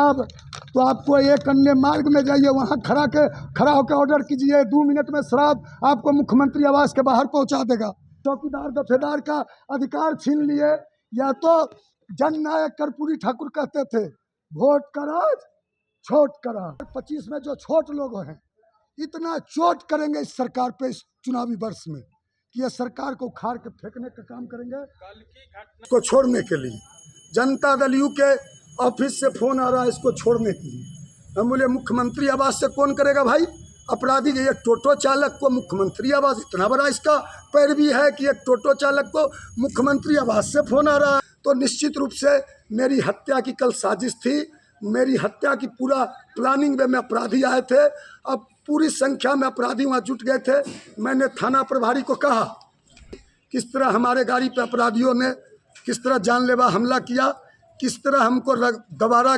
शराब, तो आपको एक अन्य मार्ग में जाइए, वहाँ खड़ा होकर ऑर्डर कीजिए, 2 मिनट में शराब आपको मुख्यमंत्री आवास के बाहर पहुँचा देगा। चौकीदार दफेदार का अधिकार छीन लिए। या तो जननायक कर्पूरी ठाकुर कहते थे, वोट का राज छोट का राज। 25 में जो छोट लोग हैं इतना चोट करेंगे इस सरकार पे इस चुनावी वर्ष में कि ये सरकार को उखाड़ के फेंकने का काम करेंगे। इसको छोड़ने के लिए जनता दल यू के ऑफिस से फोन आ रहा है इसको छोड़ने के लिए। हम बोले मुख्यमंत्री आवास से कौन करेगा भाई? अपराधी के एक टोटो चालक को मुख्यमंत्री आवास, इतना बड़ा इसका पैरवी है कि एक टोटो चालक को मुख्यमंत्री आवास से फोन आ रहा है। तो निश्चित रूप से मेरी हत्या की कल साजिश थी, मेरी हत्या की पूरा प्लानिंग में अपराधी आए थे। अब पूरी संख्या में अपराधी वहाँ जुट गए थे। मैंने थाना प्रभारी को कहा किस तरह हमारे गाड़ी पे अपराधियों ने किस तरह जानलेवा हमला किया, किस तरह हमको दौड़ाया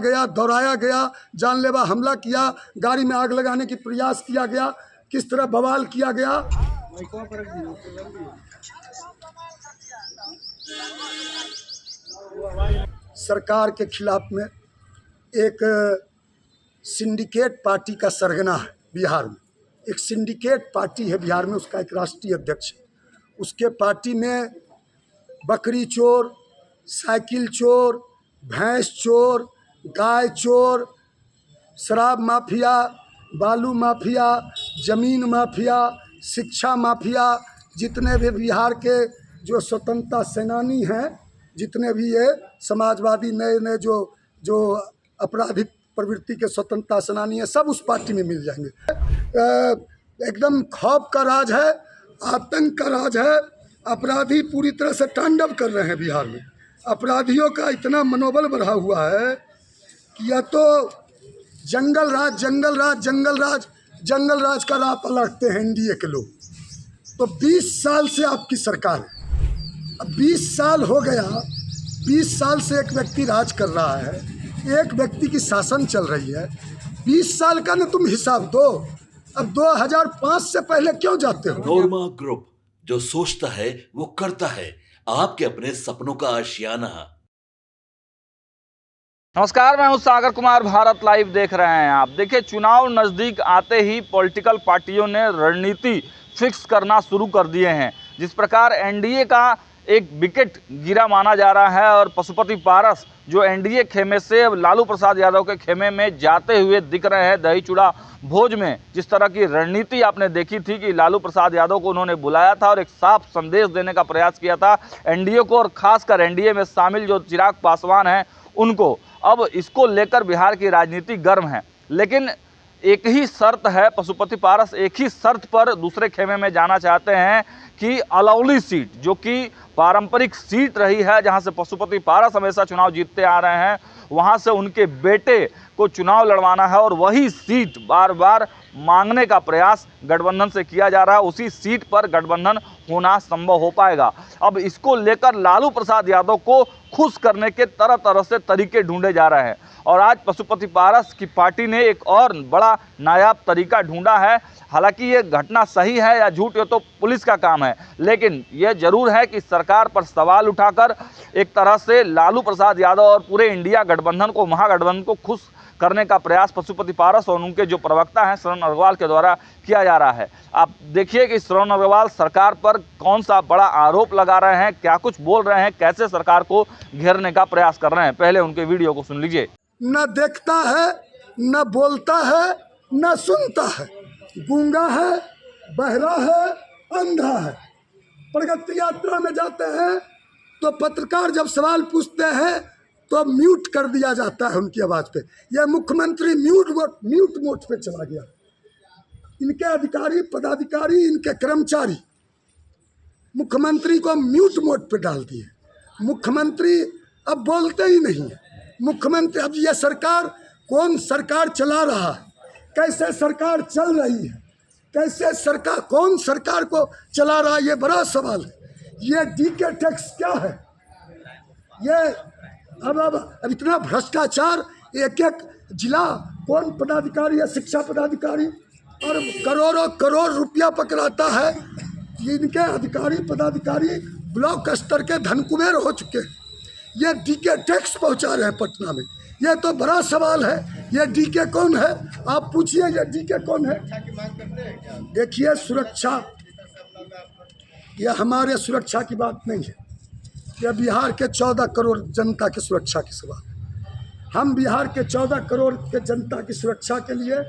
गया, जानलेवा हमला किया, गाड़ी में आग लगाने की प्रयास किया गया, किस तरह बवाल किया गया। सरकार के खिलाफ में एक सिंडिकेट पार्टी का सरगना है बिहार में। एक सिंडिकेट पार्टी है बिहार में, उसका एक राष्ट्रीय अध्यक्ष है। उसके पार्टी में बकरी चोर, साइकिल चोर, भैंस चोर, गाय चोर, शराब माफिया, बालू माफिया, ज़मीन माफिया, शिक्षा माफिया, जितने भी बिहार के जो स्वतंत्रता सेनानी हैं, जितने भी ये समाजवादी नए जो आपराधिक प्रवृत्ति के स्वतंत्रता सेनानी हैं, सब उस पार्टी में मिल जाएंगे। एकदम खौफ का राज है, आतंक का राज है। अपराधी पूरी तरह से तांडव कर रहे हैं बिहार में। अपराधियों का इतना मनोबल बढ़ा हुआ है कि या तो जंगल राज का राह पलटते हैं एनडीए के लोग। तो 20 साल से आपकी सरकार है, अब 20 साल हो गया, 20 साल से एक व्यक्ति राज कर रहा है, एक व्यक्ति की शासन चल रही है। 20 साल का ना तुम हिसाब दो। अब 2005 से पहले क्यों जाते हो? नोरमा ग्रुप, जो सोचता है वो करता है, आपके अपने सपनों का आशियाना। नमस्कार, मैं हूं सागर कुमार, भारत लाइव देख रहे हैं आप। देखिए, चुनाव नज़दीक आते ही पॉलिटिकल पार्टियों ने रणनीति फिक्स करना शुरू कर दिए हैं। जिस प्रकार एनडीए का एक विकेट गिरा माना जा रहा है और पशुपति पारस जो एनडीए खेमे से अब लालू प्रसाद यादव के खेमे में जाते हुए दिख रहे हैं। दही चूड़ा भोज में जिस तरह की रणनीति आपने देखी थी कि लालू प्रसाद यादव को उन्होंने बुलाया था और एक साफ संदेश देने का प्रयास किया था एनडीए को, और खासकर एनडीए में शामिल जो चिराग पासवान हैं उनको। अब इसको लेकर बिहार की राजनीति गर्म है, लेकिन एक ही शर्त है, पशुपति पारस एक ही शर्त पर दूसरे खेमे में जाना चाहते हैं कि अलौली सीट, जो कि पारंपरिक सीट रही है जहां से पशुपति पारस हमेशा चुनाव जीतते आ रहे हैं, वहां से उनके बेटे को चुनाव लड़वाना है और वही सीट बार बार मांगने का प्रयास गठबंधन से किया जा रहा है। उसी सीट पर गठबंधन होना संभव हो पाएगा। अब इसको लेकर लालू प्रसाद यादव को खुश करने के तरह तरह से तरीके ढूंढे जा रहे हैं और आज पशुपति पारस की पार्टी ने एक और बड़ा नायाब तरीका ढूंढा है। हालांकि ये घटना सही है या झूठ ये तो पुलिस का काम है, लेकिन ये जरूर है कि सरकार पर सवाल उठाकर एक तरह से लालू प्रसाद यादव और पूरे इंडिया गठबंधन को, महागठबंधन को खुश करने का प्रयास पशुपति पारस और उनके जो प्रवक्ता हैं शरण अग्रवाल के द्वारा किया जा रहा है। आप देखिए कि शरण अग्रवाल सरकार पर कौन सा बड़ा आरोप लगा रहे हैं, क्या कुछ बोल रहे हैं, कैसे सरकार को घेरने का प्रयास कर रहे हैं। पहले उनके वीडियो को सुन लीजिए। न देखता है, न बोलता है, न सुनता है, गूंगा है, बहरा है, अंधा है। प्रगति यात्रा में जाते हैं तो पत्रकार जब सवाल पूछते हैं तो म्यूट कर दिया जाता है उनकी आवाज़ पे। यह मुख्यमंत्री म्यूट मोड पे चला गया। इनके अधिकारी, पदाधिकारी, इनके कर्मचारी मुख्यमंत्री को म्यूट मोड पे डाल दिए। मुख्यमंत्री अब बोलते ही नहीं है। मुख्यमंत्री, अब यह सरकार, कौन सरकार चला रहा है, कैसे सरकार चल रही है, कैसे सरकार, कौन सरकार को चला रहा है, ये बड़ा सवाल है। ये डीके टैक्स क्या है? ये अब इतना भ्रष्टाचार, एक एक जिला कौन पदाधिकारी है, शिक्षा पदाधिकारी, और करोड़ों करोड़ रुपया पकड़ाता है। इनके अधिकारी पदाधिकारी ब्लॉक स्तर के धनकुबेर हो चुके हैं। ये डीके टैक्स पहुंचा रहे हैं पटना में। ये तो बड़ा सवाल है। ये डीके कौन है? आप पूछिए ये डीके कौन है। देखिए सुरक्षा, यह हमारे सुरक्षा की बात नहीं है, यह बिहार के 14 करोड़ जनता की सुरक्षा की सवाल। हम बिहार के 14 करोड़ के जनता की सुरक्षा के लिए,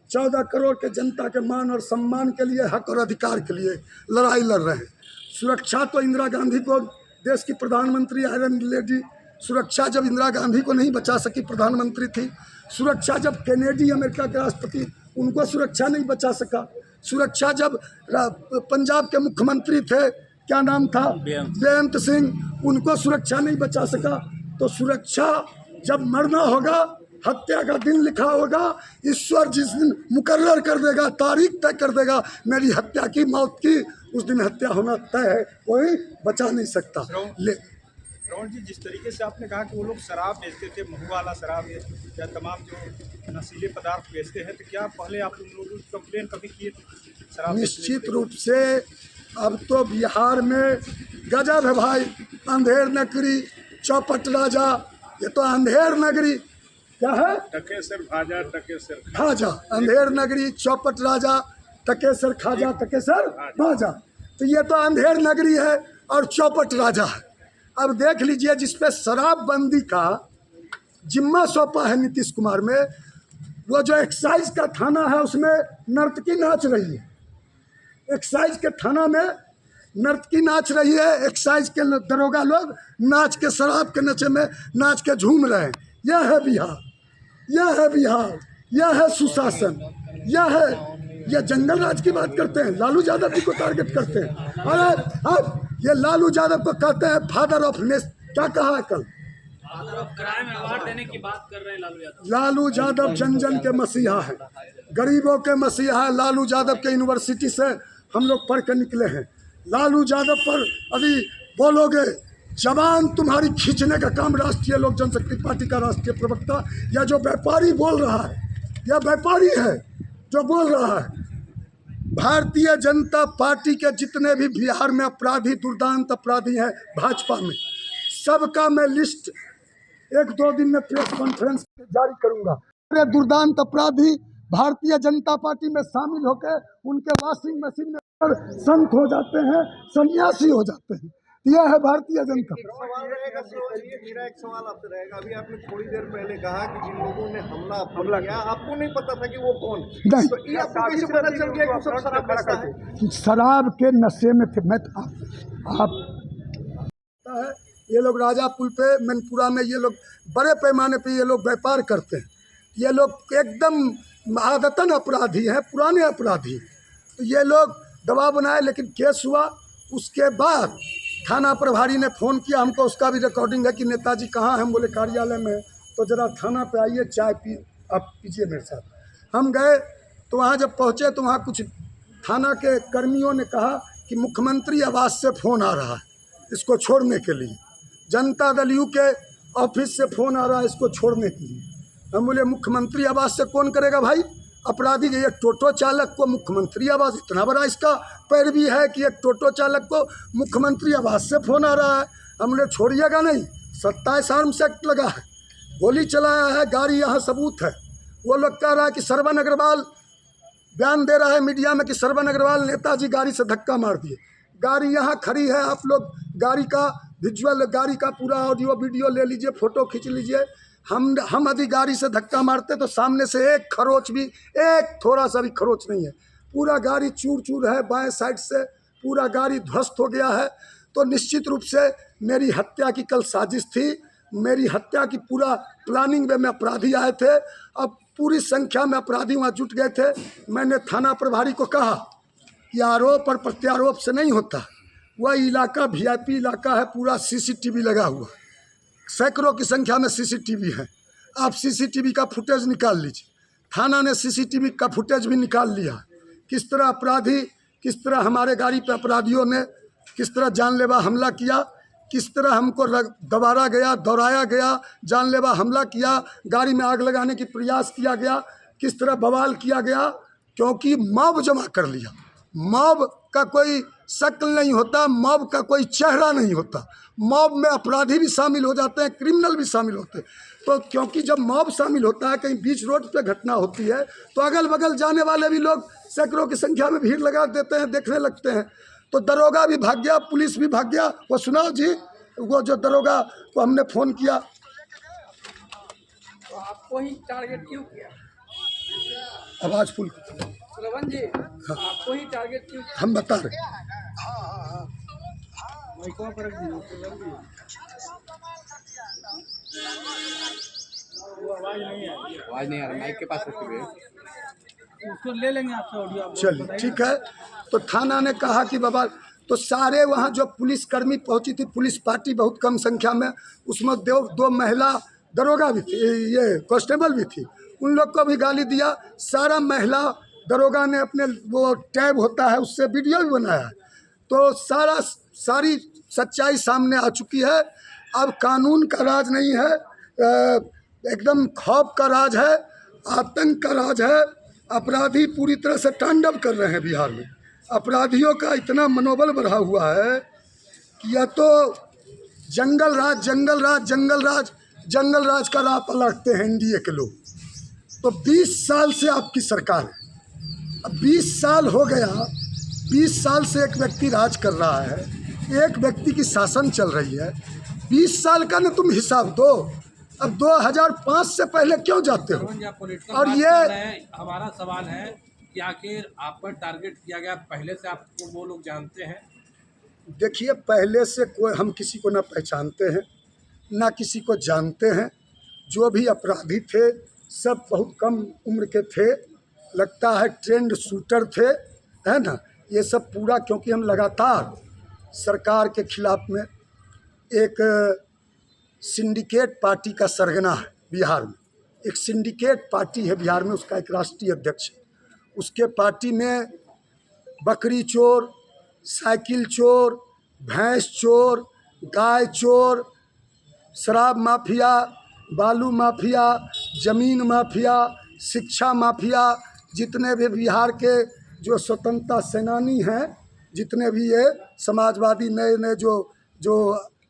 14 करोड़ के जनता के मान और सम्मान के लिए, हक और अधिकार के लिए लड़ाई लड़ रहे हैं। सुरक्षा तो इंदिरा गांधी को, देश की प्रधानमंत्री आयरन लेडी, सुरक्षा जब इंदिरा गांधी को नहीं बचा सकी, प्रधानमंत्री थी। सुरक्षा जब केनेडी अमेरिका के राष्ट्रपति, उनको सुरक्षा नहीं बचा सका। सुरक्षा जब पंजाब के मुख्यमंत्री थे, क्या नाम था, बेअंत सिंह, उनको सुरक्षा नहीं बचा सका। तो सुरक्षा जब मरना होगा, हत्या का दिन लिखा होगा, ईश्वर जिस दिन मुकर्रर कर देगा, तारीख तय कर देगा मेरी हत्या की, मौत की, उस दिन हत्या होना तय है, कोई बचा नहीं सकता। श्रवण जी, जिस तरीके से आपने कहा कि वो लोग शराब बेचते थे, महू वाला शराब या तमाम जो नशीले पदार्थ बेचते हैं, तो क्या पहले आप उन लोगों की कंप्लेन कभी किए शराब? निश्चित रूप से अब तो बिहार में गजब है भाई। अंधेर नगरी, चौपट राजा, ये तो अंधेर नगरी क्या है, टकेसर भाजा, टकेसर खाजा, अंधेर नगरी, चौपट राजा, टकेसर खाजा, टकेसर भाजा। तो ये तो अंधेर नगरी है और चौपट राजा है। अब देख लीजिए, जिसपे शराबबंदी का जिम्मा सौंपा है नीतीश कुमार में, वो जो एक्साइज का थाना है उसमें नर्तकी नाच रही है। एक्साइज के थाना में नर्तकी नाच रही है, एक्साइज के दरोगा लोग नाच के, शराब के नशे में नाच के झूम रहे हैं। यह है बिहार, यह है बिहार, यह है सुशासन, यह है, यह जंगल राज की बात करते हैं, लालू यादव जी को टारगेट करते हैं। अरे अब ये लालू यादव को कहते हैं फादर ऑफ नेशन, क्या कहा है कल, क्राइम अवार्ड देने की बात कर रहे हैं लालू यादव। लालू यादव जन जन के मसीहा है, गरीबों के मसीहा है। लालू यादव के यूनिवर्सिटी से हम लोग पढ़ के निकले हैं। लालू यादव पर अभी बोलोगे, जबान तुम्हारी खींचने का काम राष्ट्रीय लोक जनशक्ति पार्टी का राष्ट्रीय प्रवक्ता या जो व्यापारी बोल रहा है, यह व्यापारी है जो बोल रहा है। भारतीय जनता पार्टी के जितने भी बिहार में अपराधी, दुर्दांत अपराधी हैं भाजपा में, सबका मैं लिस्ट 1-2 दिन में प्रेस कॉन्फ्रेंस जारी करूंगा। अरे दुर्दांत अपराधी भारतीय जनता पार्टी में शामिल होकर उनके वॉशिंग मशीन में संत हो जाते हैं, सन्यासी हो जाते हैं। यह है भारतीय जनता। सवाल रहेगा मेरा एक सवाल आपसे रहेगा। अभी आपने थोड़ी देर पहले कहा कि जिन लोगों ने हमला किया, आपको नहीं पता था कि वो कौन, नहीं, तो ये आपको कैसे पता चल गया कि सब शराब बेचता है? शराब के नशे में थे। मैं आप है, ये लोग राजा पुल पे, मैनपुरा में ये लोग बड़े पैमाने पे ये लोग व्यापार करते हैं। ये लोग एकदम आदतन अपराधी हैं, पुराने अपराधी। तो ये लोग दबाव बनाए, लेकिन केस हुआ। उसके बाद थाना प्रभारी ने फ़ोन किया हमको, उसका भी रिकॉर्डिंग है कि नेताजी कहाँ हैं। हम बोले कार्यालय में। तो ज़रा थाना पे आइए, चाय आप पीजिए मेरे साथ। हम गए तो वहाँ जब पहुँचे तो वहाँ कुछ थाना के कर्मियों ने कहा कि मुख्यमंत्री आवास से फ़ोन आ रहा है इसको छोड़ने के लिए, जनता दल यू के ऑफिस से फ़ोन आ रहा है इसको छोड़ने के लिए। हम बोले मुख्यमंत्री आवास से कौन करेगा भाई, अपराधी के एक टोटो चालक को मुख्यमंत्री आवास, इतना बड़ा इसका पैरवी है कि एक टोटो चालक को मुख्यमंत्री आवास से फ़ोन आ रहा है। हमने छोड़िएगा नहीं, 27 आर्म्स एक्ट लगा है, गोली चलाया है, गाड़ी यहाँ सबूत है। वो लोग कह रहा है कि श्रवण अग्रवाल बयान दे रहा है मीडिया में कि श्रवण अग्रवाल नेताजी गाड़ी से धक्का मार दिए। गाड़ी यहाँ खड़ी है, आप लोग गाड़ी का विजुअल, गाड़ी का पूरा ऑडियो वीडियो ले लीजिए, फ़ोटो खींच लीजिए। हम यदि गाड़ी से धक्का मारते तो सामने से एक खरोच भी, एक थोड़ा सा भी खरोच नहीं है, पूरा गाड़ी चूर चूर है, बाएं साइड से पूरा गाड़ी ध्वस्त हो गया है। तो निश्चित रूप से मेरी हत्या की कल साजिश थी, मेरी हत्या की पूरा प्लानिंग में अपराधी आए थे। अब पूरी संख्या में अपराधी वहाँ जुट गए थे। मैंने थाना प्रभारी को कहा कि आरोप और प्रत्यारोप से नहीं होता, वह इलाका VIP इलाका है, पूरा CCTV लगा हुआ, सैकड़ों की संख्या में CCTV है। आप CCTV का फुटेज निकाल लीजिए। थाना ने CCTV का फुटेज भी निकाल लिया, किस तरह अपराधी, किस तरह हमारे गाड़ी पे अपराधियों ने किस तरह जानलेवा हमला किया, किस तरह हमको दबारा गया, दौड़ाया गया, जानलेवा हमला किया, गाड़ी में आग लगाने की प्रयास किया गया, किस तरह बवाल किया गया, क्योंकि मॉब जमा कर लिया। मॉब का कोई शक्ल नहीं होता, मॉब का कोई चेहरा नहीं होता। मॉब में अपराधी भी शामिल हो जाते हैं, क्रिमिनल भी शामिल होते हैं। तो क्योंकि जब मॉब शामिल होता है, कहीं बीच रोड पे घटना होती है, तो अगल बगल जाने वाले भी लोग सैकड़ों की संख्या में भीड़ लगा देते हैं, देखने लगते हैं। तो दरोगा भी भाग गया, पुलिस भी भाग गया। वो सुनाओ जी, वो जो दरोगा को हमने फ़ोन किया, तो आपको ही टारगेट क्यों किया? आवाज़ फुल, श्रवण जी, आपको ही टारगेट क्यों? हम बता रहे। माइकों पर रख दीजिए, श्रवण जी। वो आवाज़ नहीं आ रहा, माइक के पास रखे हुए उसको ले लेंगे आपसे ऑडियो। आप चलिए ठीक है। तो थाना ने कहा कि बाबा, तो सारे वहाँ जो पुलिसकर्मी पहुँची थी, पुलिस पार्टी बहुत कम संख्या में, उसमें दो महिला दरोगा भी थी, ये कांस्टेबल भी थी, उन लोग को भी गाली दिया। सारा महिला दरोगा ने अपने वो टैब होता है उससे वीडियो भी बनाया है। तो सारी सच्चाई सामने आ चुकी है। अब कानून का राज नहीं है, एकदम खौफ का राज है, आतंक का राज है। अपराधी पूरी तरह से तांडव कर रहे हैं बिहार में। अपराधियों का इतना मनोबल बढ़ा हुआ है कि या तो जंगल राज जंगल राज जंगल राज जंगल राज का राह पलटते हैं एनडीए के लोग। तो 20 साल से आपकी सरकार है, अब 20 साल हो गया, 20 साल से एक व्यक्ति राज कर रहा है, एक व्यक्ति की शासन चल रही है। 20 साल का ना तुम हिसाब दो, अब 2005 से पहले क्यों जाते हो? और ये हमारा सवाल है कि आखिर आप पर टारगेट किया गया, पहले से आपको वो लोग जानते हैं? देखिए, पहले से कोई हम किसी को ना पहचानते हैं ना किसी को जानते हैं। जो भी अपराधी थे सब बहुत कम उम्र के थे, लगता है ट्रेंड शूटर थे, है ना। ये सब पूरा क्योंकि हम लगातार सरकार के खिलाफ में एक सिंडिकेट पार्टी का सरगना है बिहार में। एक सिंडिकेट पार्टी है बिहार में, उसका एक राष्ट्रीय अध्यक्ष है। उसके पार्टी में बकरी चोर, साइकिल चोर, भैंस चोर, गाय चोर, शराब माफिया, बालू माफिया, ज़मीन माफिया, शिक्षा माफिया, जितने भी बिहार के जो स्वतंत्रता सेनानी हैं, जितने भी ये समाजवादी नए जो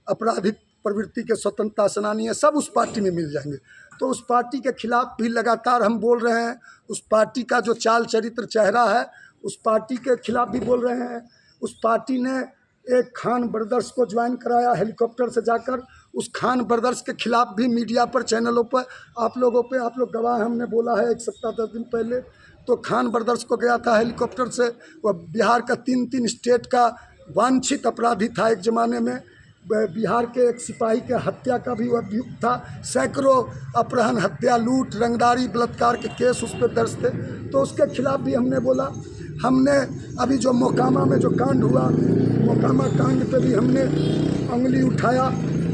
आपराधिक प्रवृत्ति के स्वतंत्रता सेनानी हैं, सब उस पार्टी में मिल जाएंगे। तो उस पार्टी के खिलाफ भी लगातार हम बोल रहे हैं। उस पार्टी का जो चाल चरित्र चेहरा है, उस पार्टी के खिलाफ भी बोल रहे हैं। उस पार्टी ने एक खान ब्रदर्स को ज्वाइन कराया हेलीकॉप्टर से जाकर। उस खान ब्रदर्स के खिलाफ भी मीडिया पर, चैनलों पर, आप लोग गवाह, हमने बोला है 1 सप्ताह 10 दिन पहले। तो खान ब्रदर्स को गया था हेलीकॉप्टर से, वह बिहार का 3 स्टेट का वांछित अपराधी था एक ज़माने में। बिहार के एक सिपाही के हत्या का भी वह अभियुक्त था। सैकड़ों अपहरण, हत्या, लूट, रंगदारी, बलात्कार के केस उस पर दर्ज थे। तो उसके खिलाफ भी हमने बोला। हमने अभी जो मोकामा में जो कांड हुआ, मोकामा कांड पे भी हमने उंगली उठाया।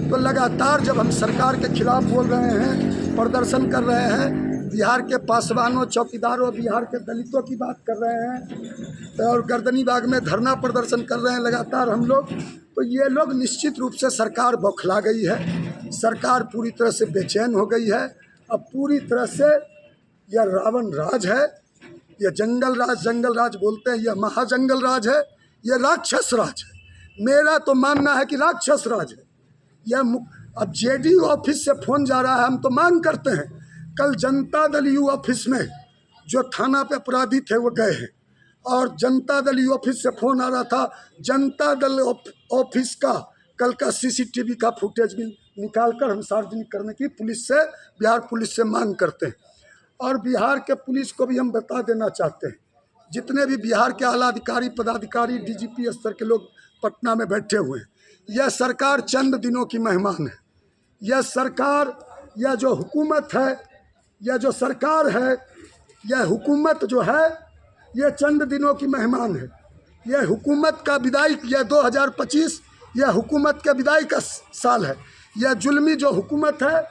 तो लगातार जब हम सरकार के खिलाफ बोल रहे हैं, प्रदर्शन कर रहे हैं, बिहार के पासवानों, चौकीदारों, बिहार के दलितों की बात कर रहे हैं और गर्दनी बाग में धरना प्रदर्शन कर रहे हैं लगातार हम लोग, तो ये लोग निश्चित रूप से सरकार बौखला गई है। सरकार पूरी तरह से बेचैन हो गई है। अब पूरी तरह से यह रावण राज है, यह जंगल राज बोलते हैं, यह महाजंगल राज है, यह राक्षस राज है। मेरा तो मानना है कि राक्षस राज है यह। अब जेडीयू ऑफिस से फ़ोन जा रहा है, हम तो मांग करते हैं। कल जनता दल यू ऑफिस में जो थाना पे अपराधी थे वो गए हैं, और जनता दल यू ऑफिस से फ़ोन आ रहा था। जनता दल ऑफिस का कल का CCTV का फुटेज भी निकाल कर हम सार्वजनिक करने की पुलिस से, बिहार पुलिस से मांग करते हैं। और बिहार के पुलिस को भी हम बता देना चाहते हैं, जितने भी बिहार के आला अधिकारी, पदाधिकारी, DGP स्तर के लोग पटना में बैठे हुए हैं, यह सरकार चंद दिनों की मेहमान है। यह सरकार, यह जो हुकूमत है, यह जो सरकार है, यह हुकूमत जो है, यह चंद दिनों की मेहमान है। यह हुकूमत का विदाई, यह 2025 यह हुकूमत के विदाई का साल है। यह जुल्मी जो हुकूमत है,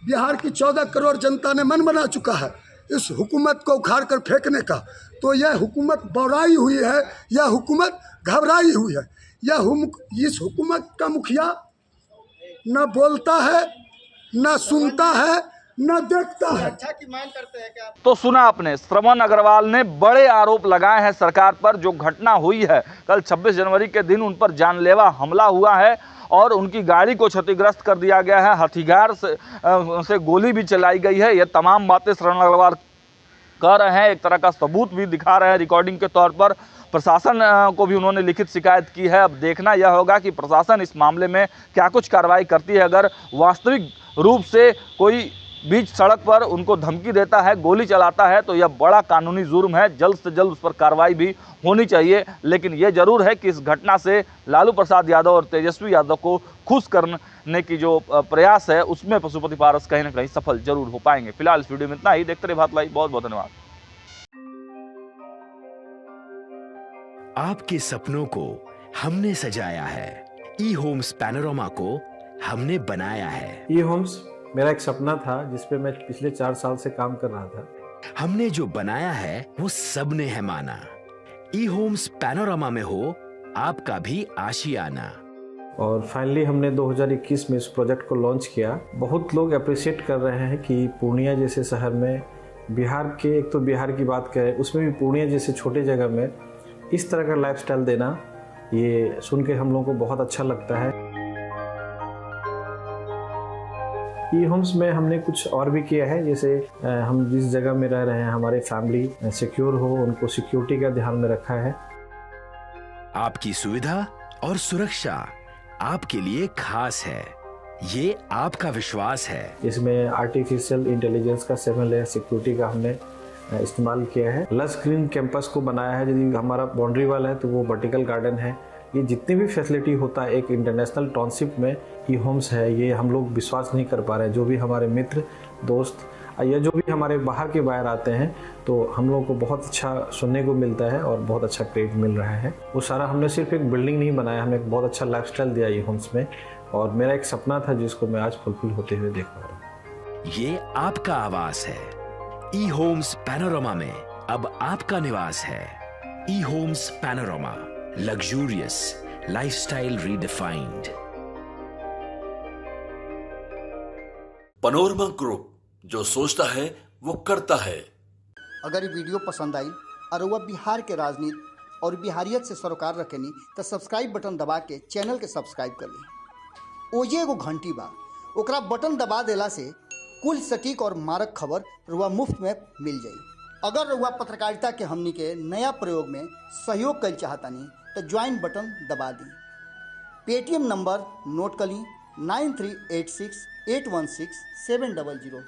बिहार की 14 करोड़ जनता ने मन बना चुका है इस हुकूमत को उखाड़ कर फेंकने का। तो यह हुकूमत बौराई हुई है, यह हुकूमत घबराई हुई है। इस हुकूमत का मुखिया न बोलता है, न सुनता है, न देखता है। अच्छा की मांग करते हैं क्या? तो सुना आपने, श्रवण अग्रवाल ने बड़े आरोप लगाए हैं सरकार पर। जो घटना हुई है कल 26 जनवरी के दिन, उन पर जानलेवा हमला हुआ है और उनकी गाड़ी को क्षतिग्रस्त कर दिया गया है, हथियार से गोली भी चलाई गई है। ये तमाम बातें श्रवण अग्रवाल कह रहे हैं, एक तरह का सबूत भी दिखा रहे हैं रिकॉर्डिंग के तौर पर। प्रशासन को भी उन्होंने लिखित शिकायत की है। अब देखना यह होगा कि प्रशासन इस मामले में क्या कुछ कार्रवाई करती है। अगर वास्तविक रूप से कोई बीच सड़क पर उनको धमकी देता है, गोली चलाता है, तो यह बड़ा कानूनी जुर्म है। जल्द से जल्द उस पर कार्रवाई भी होनी चाहिए। लेकिन यह जरूर है कि इस घटना से लालू प्रसाद यादव और तेजस्वी यादव को खुश करने की जो प्रयास है, उसमें पशुपति पारस कहीं ना कहीं सफल जरूर हो पाएंगे। फिलहाल इस वीडियो में इतना ही। देखते रहिए भारत लाइव। बहुत बहुत धन्यवाद। आपके सपनों को हमने सजाया है, ई होम्स पैनोरमा को हमने बनाया है। ई होम्स मेरा एक सपना था जिस पे मैं पिछले 4 साल से काम कर रहा था। हमने जो बनाया है वो सबने है माना। ई होम्स पैनोरमा में हो आपका भी आशियाना। और फाइनली हमने 2021 में इस प्रोजेक्ट को लॉन्च किया। बहुत लोग अप्रिशिएट कर रहे हैं कि पूर्णिया जैसे शहर में, बिहार के, एक तो बिहार की बात करें उसमें भी पूर्णिया जैसे छोटे जगह में इस तरह का लाइफस्टाइल देना, ये सुन के हम लोगों को बहुत अच्छा लगता है। ई होम्स में हमने कुछ और भी किया है, जैसे हम जिस जगह में रह रहे हैं हमारे फैमिली सिक्योर हो, उनको सिक्योरिटी का ध्यान में रखा है। आपकी सुविधा और सुरक्षा आपके लिए खास है, ये आपका विश्वास है। इसमें आर्टिफिशियल इंटेलिजेंस का 7 लेयर सिक्योरिटी का हमने इस्तेमाल किया है। लस ग्रीन कैंपस को बनाया है। यदि हमारा बाउंड्री वाल है तो वो वर्टिकल गार्डन है। ये जितनी भी फैसिलिटी होता है एक इंटरनेशनल टाउनशिप में ई होम्स है, ये हम लोग विश्वास नहीं कर पा रहे हैं। जो भी हमारे मित्र दोस्त या जो भी हमारे बाहर के बाहर आते हैं तो हम लोगों को बहुत अच्छा सुनने को मिलता है और बहुत अच्छा क्रेडिट मिल रहा है। वो सारा हमने सिर्फ एक बिल्डिंग नहीं बनाया, हमने एक बहुत अच्छा लाइफस्टाइल दिया ई होम्स में। और मेरा एक सपना था जिसको मैं आज फुलफिल होते हुए देख पा रहा हूँ। ये आपका आवास है। ई होम्स पैनोरमा में अब आपका निवास है। E Homes Panorama, luxurious lifestyle redefined. Panorama group, जो सोचता है वो करता है। अगर ये वीडियो पसंद आई और वह बिहार के राजनीति और बिहारियत से सरोकार रखेनी तो सब्सक्राइब बटन दबा के चैनल के सब्सक्राइब कर ली। ओजे एगो घंटी बा, ओकरा बटन दबा देला से कुल सटीक और मारक खबर रुआ मुफ्त में मिल जाई। अगर रुआ पत्रकारिता के हमनी के नया प्रयोग में सहयोग कर चाहतानी तो ज्वाइन बटन दबा दी। पेटीएम नंबर नोट कर ली 9386816700।